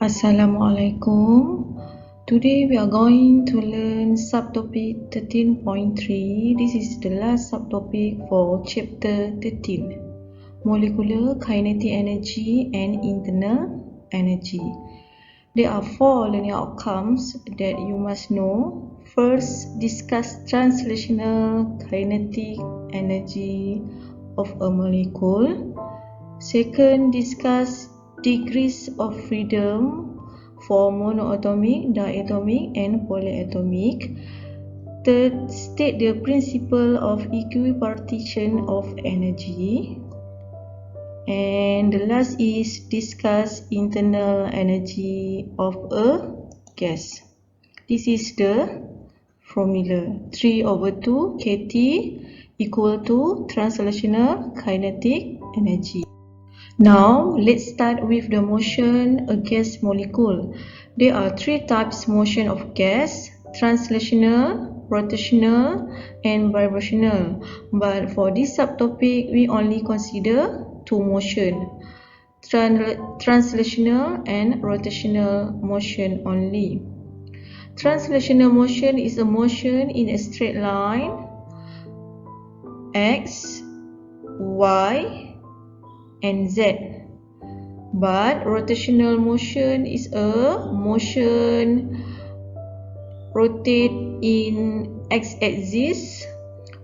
Assalamualaikum. Today we are going to learn subtopic 13.3. This is the last subtopic for chapter 13. Molecular kinetic energy and internal energy. There are 4 learning outcomes that you must know. First, discuss translational kinetic energy of a molecule. Second, discuss degrees of freedom for monoatomic, diatomic and polyatomic. Third, state the principle of equipartition of energy. And the last is discuss internal energy of a gas. This is the formula. 3/2 kT equal to translational kinetic energy. Now, let's start with the motion a gas molecule. There are 3 types motion of gas: translational, rotational, and vibrational. But for this subtopic, we only consider 2 motion: translational and rotational motion only. Translational motion is a motion in a straight line X, Y, and Z. But rotational motion is a motion rotate in x-axis,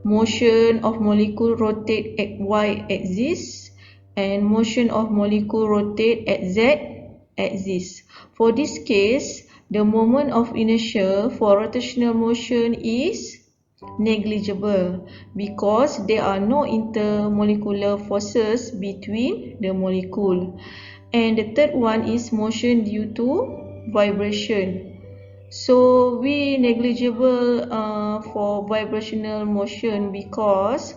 motion of molecule rotate at y-axis, and motion of molecule rotate at z-axis. For this case, the moment of inertia for rotational motion is negligible because there are no intermolecular forces between the molecule. And the third one is motion due to vibration. So we negligible for vibrational motion because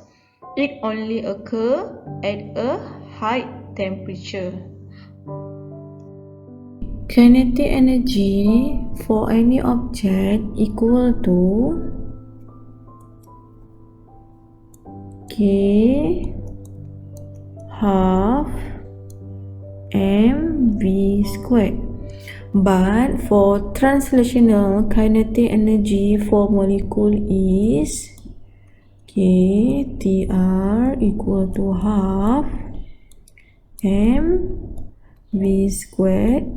it only occur at a high temperature. Kinetic energy for any object equal to K half mv squared. But for translational kinetic energy for molecule is KTR equal to half mv squared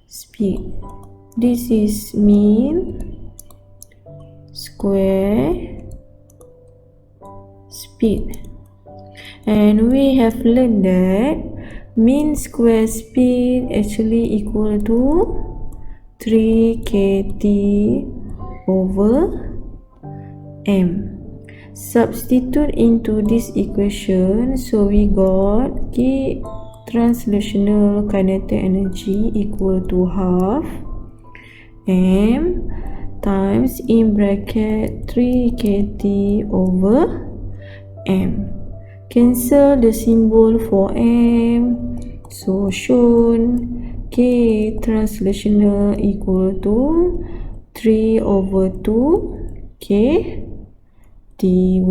speed. This is mean square speed, and we have learned that mean square speed actually equal to 3 kT over m. Substitute into this equation, so we got K translational kinetic energy equal to half m times in bracket 3 kT over m. Cancel the symbol for m, so shown K translational equal to 3/2 K T.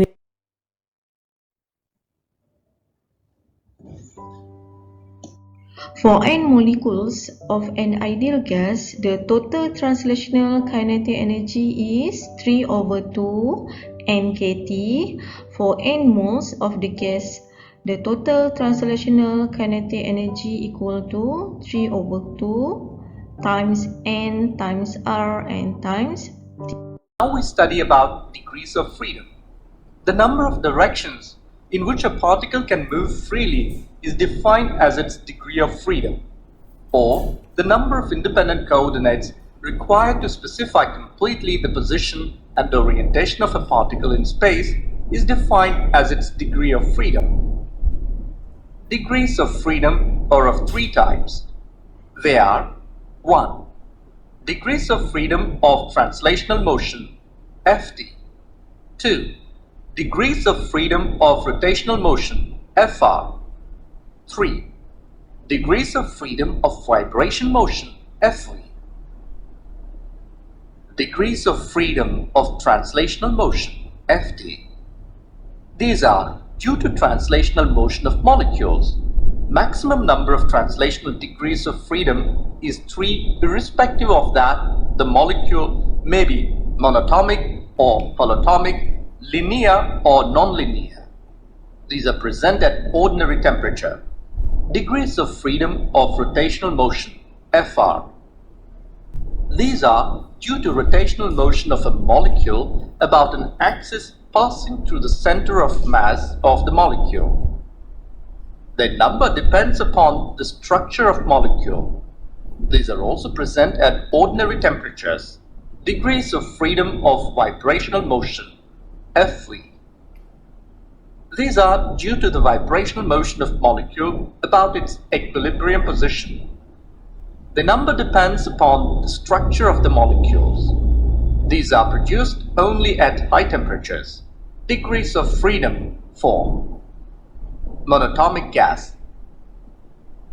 For n molecules of an ideal gas, the total translational kinetic energy is 3/2 nkt. For n moles of the gas, the total translational kinetic energy equal to 3/2 times n times r and times t. Now we study about degrees of freedom. The number of directions in which a particle can move freely is defined as its degree of freedom, or the number of independent coordinates required to specify completely the position and the orientation of a particle in space is defined as its degree of freedom. Degrees of freedom are of 3 types. They are 1. Degrees of freedom of translational motion, Ft. 2. Degrees of freedom of rotational motion, Fr. 3. Degrees of freedom of vibration motion, Fv. Degrees of freedom of translational motion, Ft. These are due to translational motion of molecules. Maximum number of translational degrees of freedom is 3, irrespective of that the molecule may be monatomic or polyatomic, linear or nonlinear. These are present at ordinary temperature. Degrees of freedom of rotational motion, Fr. These are due to rotational motion of a molecule about an axis passing through the center of mass of the molecule. Their number depends upon the structure of molecule. These are also present at ordinary temperatures. Degrees of freedom of vibrational motion, Fv. These are due to the vibrational motion of molecule about its equilibrium position. The number depends upon the structure of the molecules. These are produced only at high temperatures. Degrees of freedom for monatomic gas.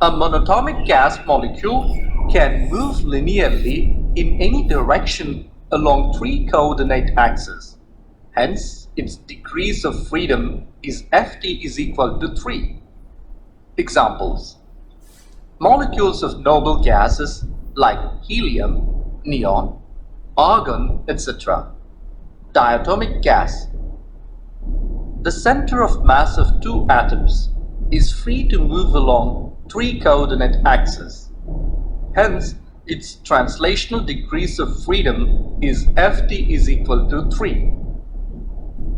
A monatomic gas molecule can move linearly in any direction along 3 coordinate axes. Hence, its degrees of freedom is Ft is equal to 3. Examples: molecules of noble gases like helium, neon, argon, etc. Diatomic gas. The center of mass of 2 atoms is free to move along 3 coordinate axes. Hence, its translational degrees of freedom is Ft is equal to 3.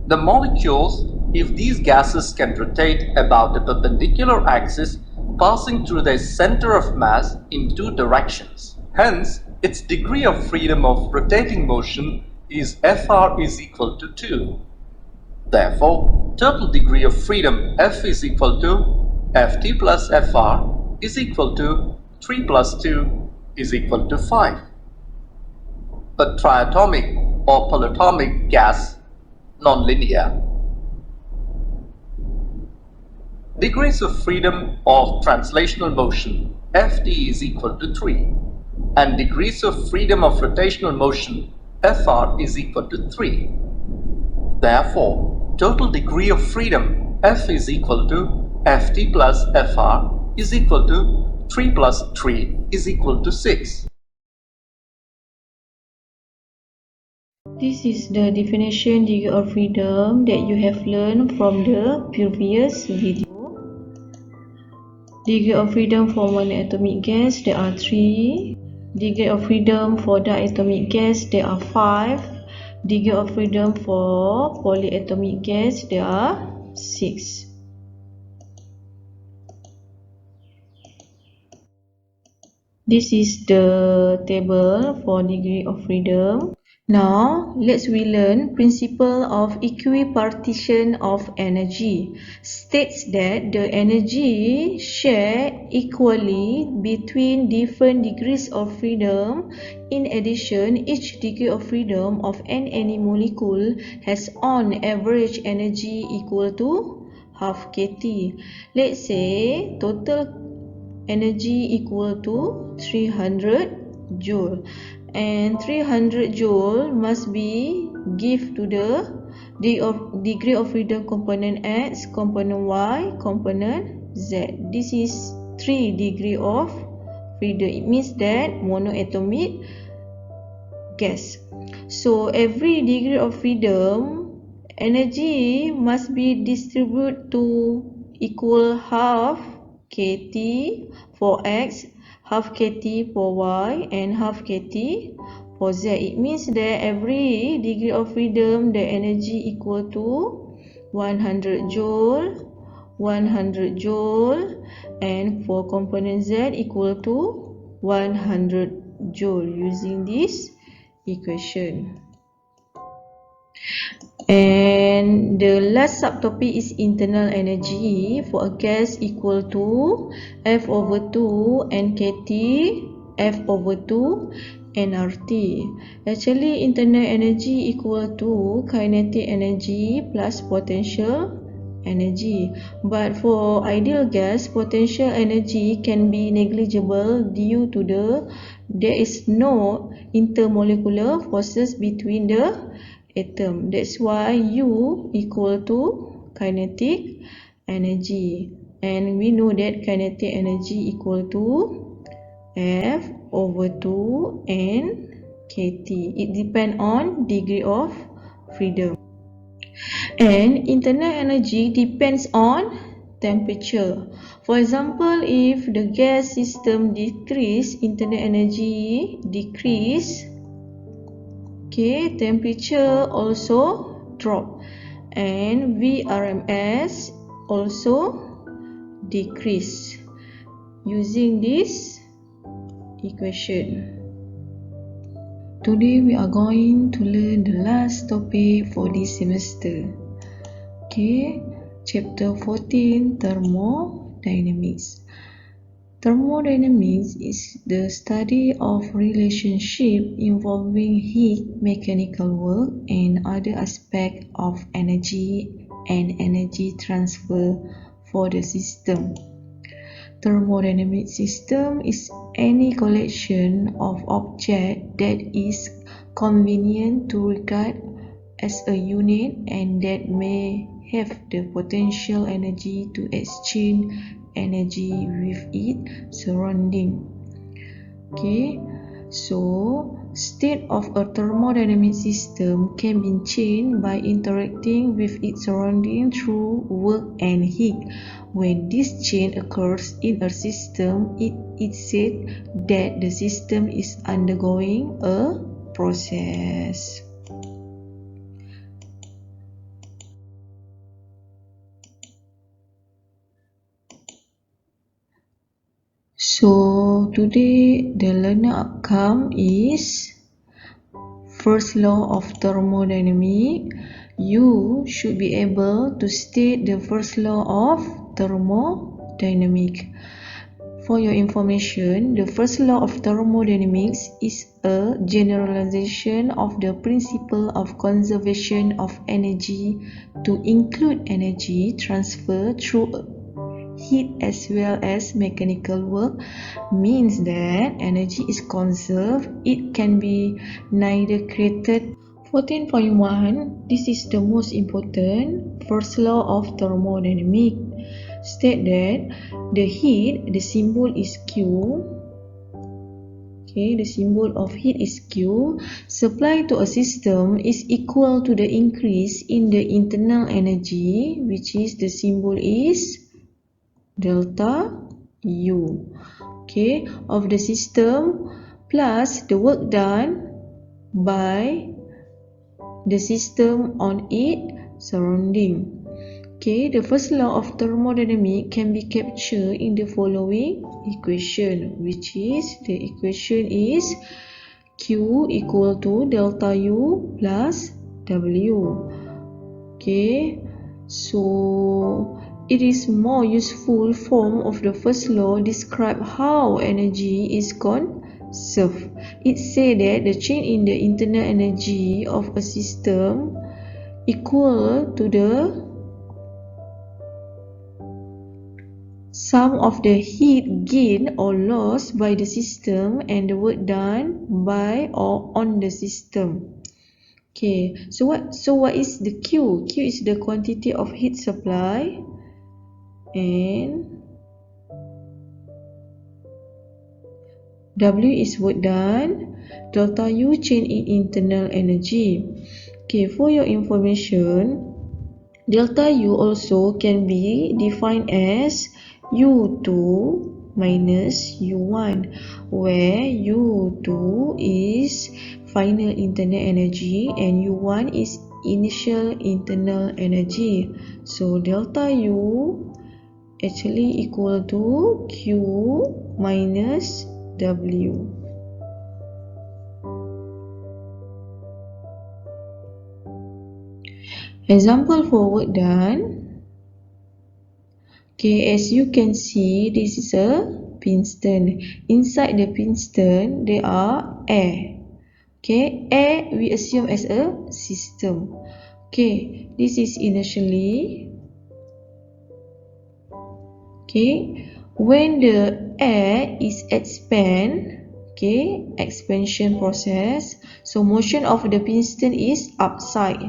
The molecules, if these gases can rotate about a perpendicular axis passing through their center of mass in 2 directions. Hence, its degree of freedom of rotating motion is Fr is equal to 2. Therefore, total degree of freedom F is equal to Ft plus Fr is equal to 3 plus 2 is equal to 5. A triatomic or polyatomic gas, nonlinear. Degrees of freedom of translational motion, Ft is equal to 3, and degrees of freedom of rotational motion, Fr is equal to 3. Therefore, total degree of freedom, F is equal to Ft plus Fr is equal to 3 plus 3 is equal to 6. This is the definition degree of freedom that you have learned from the previous video. Degree of freedom for monoatomic gas, there are 3. Degree of freedom for diatomic gas, there are 5. Degree of freedom for polyatomic gas, there are 6. This is the table for degree of freedom. Now, let's relearn principle of equipartition of energy. States that the energy share equally between different degrees of freedom. In addition, each degree of freedom of any molecule has on average energy equal to half kT. Let's say total energy equal to 300 joule. And 300 joule must be give to the degree of freedom component X, component Y, component Z. This is 3 degree of freedom. It means that monoatomic gas. So every degree of freedom, energy must be distributed to equal half kT for X, half kT for Y, and half kT for Z. It means that every degree of freedom, the energy equal to 100 joule, 100 joule, and for component Z equal to 100 joule using this equation. And the last subtopic is internal energy for a gas equal to F over 2 NKT F over 2 nRT. Actually, internal energy equal to kinetic energy plus potential energy. But for ideal gas, potential energy can be negligible due to there is no intermolecular forces between the atom. That's why U equal to kinetic energy. And we know that kinetic energy equal to F over 2 and KT. It depends on degree of freedom. And internal energy depends on temperature. For example, if the gas system decrease, internal energy decrease, temperature also drop, and VRMS also decrease using this equation. Today we are going to learn the last topic for this semester. Chapter 14, Thermodynamics. Thermodynamics is the study of relationship involving heat, mechanical work, and other aspects of energy and energy transfer for the system. Thermodynamic system is any collection of objects that is convenient to regard as a unit and that may have the potential energy to exchange energy with its surrounding. So state of a thermodynamic system can be changed by interacting with its surrounding through work and heat. When this change occurs in a system, it is said that the system is undergoing a process. So today the learner outcome is First Law of Thermodynamics. You should be able to state the first law of thermodynamics. For your information, the first law of thermodynamics is a generalization of the principle of conservation of energy to include energy transfer through heat as well as mechanical work. Means that energy is conserved, it can be neither created. 14.1, this is the most important first law of thermodynamics. State that the heat, the symbol is Q. The symbol of heat is Q. Supply to a system is equal to the increase in the internal energy, which is the symbol is delta U. Of the system plus the work done by the system on its surrounding. The first law of thermodynamics can be captured in the following equation, which is the equation is Q equal to delta U plus W. So it is more useful form of the first law describe how energy is conserved. It says that the change in the internal energy of a system equal to the sum of the heat gained or lost by the system and the work done by or on the system. So what is the Q? Q is the quantity of heat supply, and W is work done, delta U change in internal energy. For your information, delta U also can be defined as U2 minus U1, where U2 is final internal energy and U1 is initial internal energy. So delta U actually equal to Q minus W. Example for work done. As you can see, this is a piston. Inside the piston, there are air. Air we assume as a system. This is initially. When the air is expanded, Okay, expansion process. So motion of the piston is upside.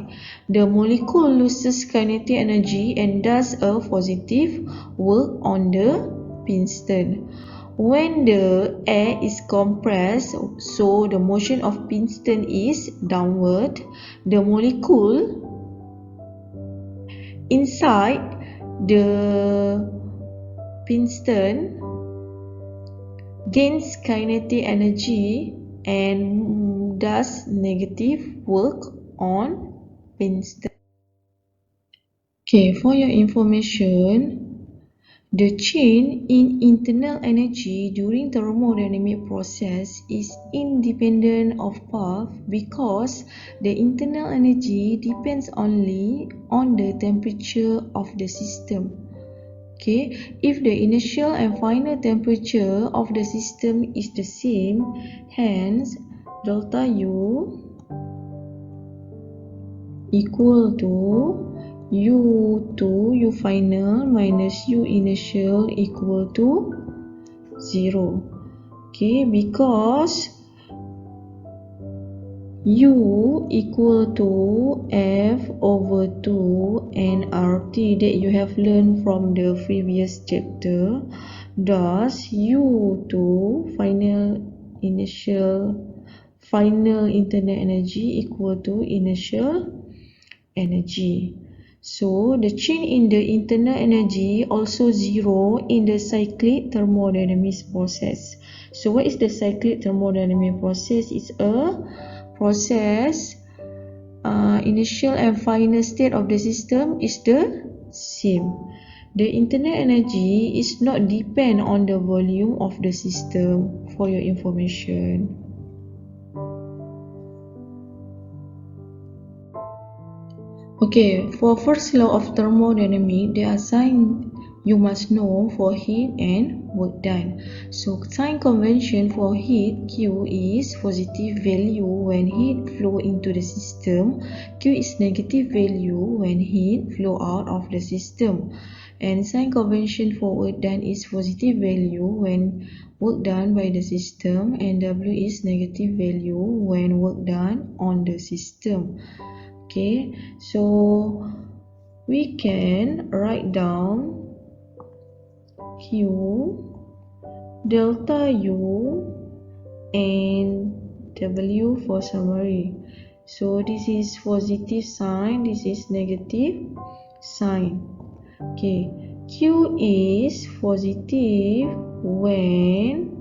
The molecule loses kinetic energy and does a positive work on the piston. When the air is compressed, so the motion of piston is downward, the molecule inside the piston gains kinetic energy and does negative work on piston. Okay, for your information, the change in internal energy during thermodynamic process is independent of path because the internal energy depends only on the temperature of the system. Okay, if the initial and final temperature of the system is the same, hence delta U equal to U2 U final minus U initial equal to 0. Okay, because U equal to F over 2 and RT that you have learned from the previous chapter, thus U2 final internal energy equal to initial energy. So the change in the internal energy also 0 in the cyclic thermodynamics process. So what is the cyclic thermodynamic process? It's a process initial and final state of the system is the same. The internal energy is not depend on the volume of the system, for your information. Okay, for first law of thermodynamics, there are signs you must know for heat and work done. So sign convention for heat, Q is positive value when heat flow into the system. Q is negative value when heat flow out of the system. And sign convention for work done is positive value when work done by the system, and W is negative value when work done on the system. Okay, so we can write down Q, delta U, and W for summary. So this is positive sign, this is negative sign. Okay, Q is positive when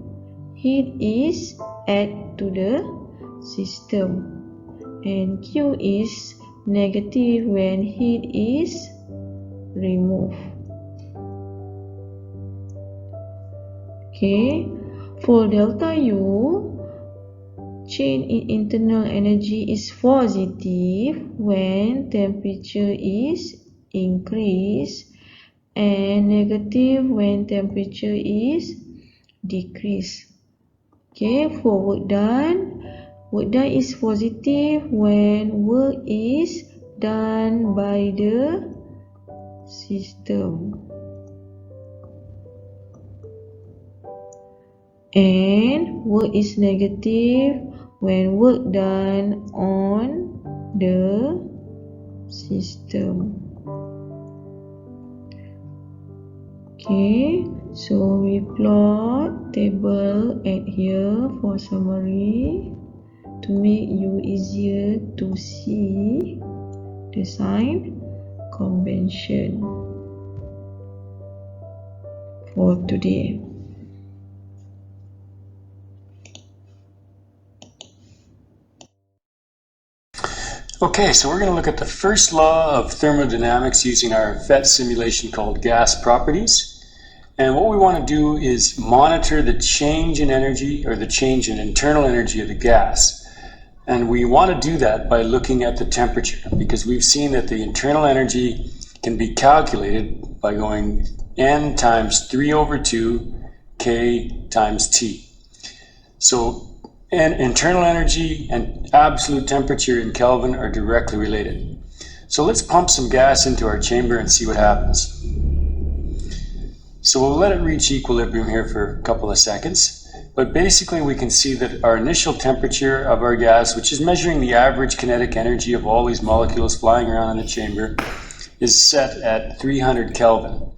heat is added to the system, and Q is negative when heat is removed. Okay, for delta U, change in internal energy is positive when temperature is increased and negative when temperature is decreased. Okay, for work done is positive when work is done by the system, and work is negative when work done on the system. Okay, so we plot table at here for summary to make you easier to see the sign convention for today. Okay, so we're going to look at the first law of thermodynamics using our PhET simulation called gas properties. And what we want to do is monitor the change in energy, or the change in internal energy of the gas. And we want to do that by looking at the temperature, because we've seen that the internal energy can be calculated by going N times 3 over 2 K times T. So internal energy and absolute temperature in Kelvin are directly related. So let's pump some gas into our chamber and see what happens. So we'll let it reach equilibrium here for a couple of seconds. But basically we can see that our initial temperature of our gas, which is measuring the average kinetic energy of all these molecules flying around in the chamber, is set at 300 Kelvin.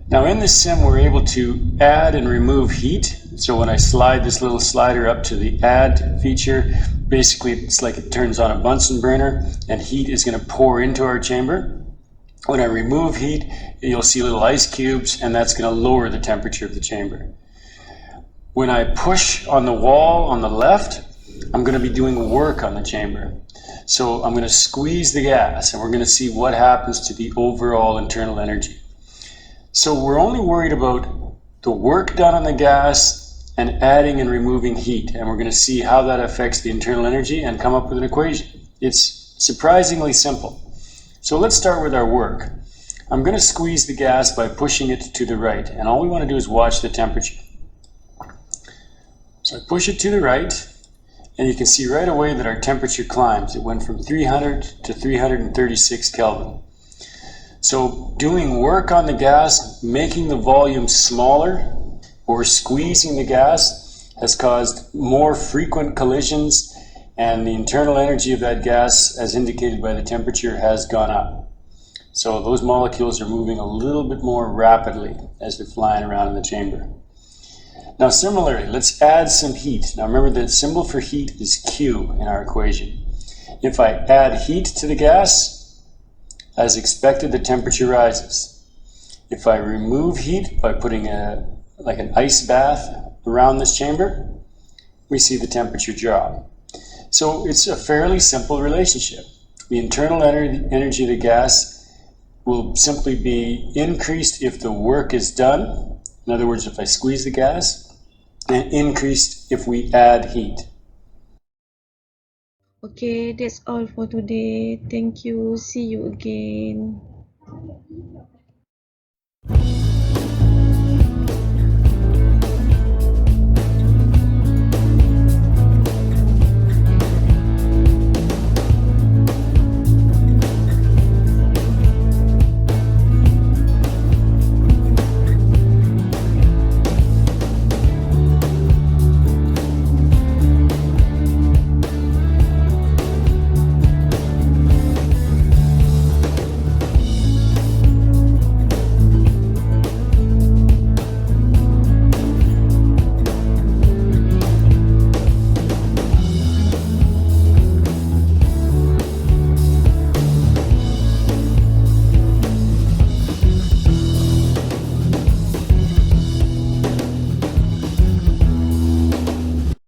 Now in this sim we're able to add and remove heat. So when I slide this little slider up to the add feature, basically it's like it turns on a Bunsen burner and heat is going to pour into our chamber. When I remove heat, you'll see little ice cubes, and that's going to lower the temperature of the chamber. When I push on the wall on the left, I'm going to be doing work on the chamber. So I'm going to squeeze the gas, and we're going to see what happens to the overall internal energy. So we're only worried about the work done on the gas and adding and removing heat, and we're going to see how that affects the internal energy and come up with an equation. It's surprisingly simple. So let's start with our work. I'm going to squeeze the gas by pushing it to the right, and all we want to do is watch the temperature. So I push it to the right, and you can see right away that our temperature climbs. It went from 300 to 336 Kelvin. So doing work on the gas, making the volume smaller, or squeezing the gas has caused more frequent collisions, and the internal energy of that gas, as indicated by the temperature, has gone up. So those molecules are moving a little bit more rapidly as they're flying around in the chamber. Now similarly, let's add some heat. Now remember the symbol for heat is Q in our equation. If I add heat to the gas, as expected, the temperature rises. If I remove heat by putting like an ice bath around this chamber, we see the temperature drop. So it's a fairly simple relationship. The internal energy of the gas will simply be increased if the work is done. In other words, if I squeeze the gas, and increased if we add heat. Okay, that's all for today. Thank you. See you again.